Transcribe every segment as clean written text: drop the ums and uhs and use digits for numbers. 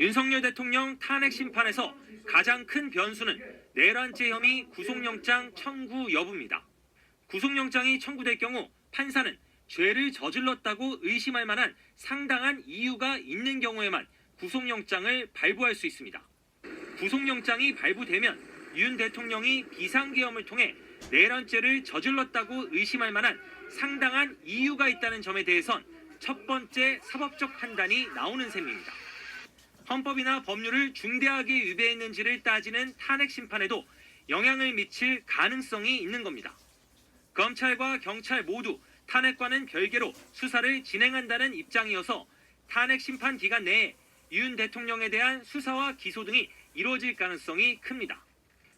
윤석열 대통령 탄핵 심판에서 가장 큰 변수는 내란죄 혐의 구속영장 청구 여부입니다. 구속영장이 청구될 경우 판사는 죄를 저질렀다고 의심할 만한 상당한 이유가 있는 경우에만 구속영장을 발부할 수 있습니다. 구속영장이 발부되면 윤 대통령이 비상계엄을 통해 내란죄를 저질렀다고 의심할 만한 상당한 이유가 있다는 점에 대해선 첫 번째 사법적 판단이 나오는 셈입니다. 헌법이나 법률을 중대하게 위배했는지를 따지는 탄핵 심판에도 영향을 미칠 가능성이 있는 겁니다. 검찰과 경찰 모두 탄핵과는 별개로 수사를 진행한다는 입장이어서 탄핵 심판 기간 내에 윤 대통령에 대한 수사와 기소 등이 이루어질 가능성이 큽니다.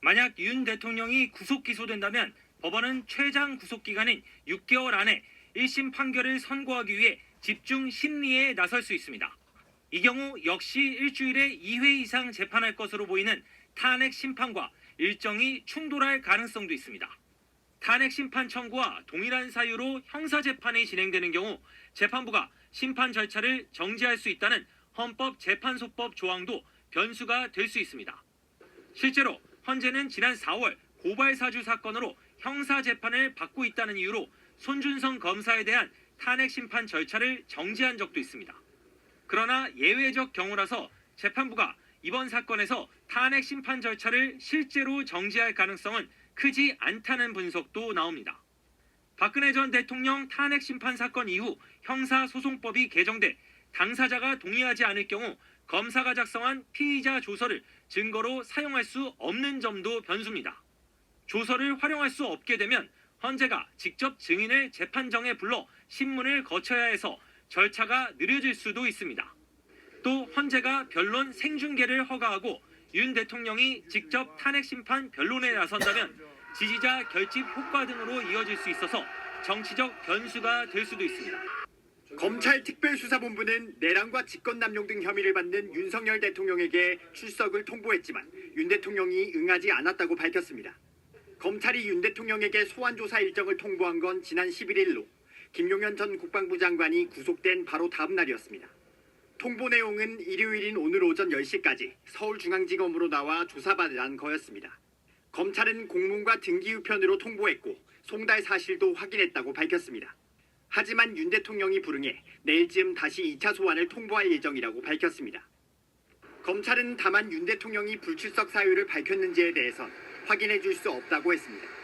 만약 윤 대통령이 구속 기소된다면 법원은 최장 구속기간인 6개월 안에 1심 판결을 선고하기 위해 집중 심리에 나설 수 있습니다. 이 경우 역시 일주일에 2회 이상 재판할 것으로 보이는 탄핵 심판과 일정이 충돌할 가능성도 있습니다. 탄핵 심판 청구와 동일한 사유로 형사재판이 진행되는 경우 재판부가 심판 절차를 정지할 수 있다는 헌법재판소법 조항도 변수가 될 수 있습니다. 실제로 헌재는 지난 4월 고발사주 사건으로 형사재판을 받고 있다는 이유로 손준성 검사에 대한 탄핵 심판 절차를 정지한 적도 있습니다. 그러나 예외적 경우라서 재판부가 이번 사건에서 탄핵 심판 절차를 실제로 정지할 가능성은 크지 않다는 분석도 나옵니다. 박근혜 전 대통령 탄핵 심판 사건 이후 형사소송법이 개정돼 당사자가 동의하지 않을 경우 검사가 작성한 피의자 조서를 증거로 사용할 수 없는 점도 변수입니다. 조서를 활용할 수 없게 되면 헌재가 직접 증인을 재판정에 불러 신문을 거쳐야 해서 절차가 느려질 수도 있습니다. 또 헌재가 변론 생중계를 허가하고 윤 대통령이 직접 탄핵 심판 변론에 나선다면 지지자 결집 효과 등으로 이어질 수 있어서 정치적 변수가 될 수도 있습니다. 검찰 특별수사본부는 내란과 직권남용 등 혐의를 받는 윤석열 대통령에게 출석을 통보했지만 윤 대통령이 응하지 않았다고 밝혔습니다. 검찰이 윤 대통령에게 소환조사 일정을 통보한 건 지난 11일로 김용현 전 국방부 장관이 구속된 바로 다음 날이었습니다. 통보 내용은 일요일인 오늘 오전 10시까지 서울중앙지검으로 나와 조사받으란 거였습니다. 검찰은 공문과 등기우편으로 통보했고 송달 사실도 확인했다고 밝혔습니다. 하지만 윤 대통령이 불응해 내일쯤 다시 2차 소환을 통보할 예정이라고 밝혔습니다. 검찰은 다만 윤 대통령이 불출석 사유를 밝혔는지에 대해선 확인해 줄 수 없다고 했습니다.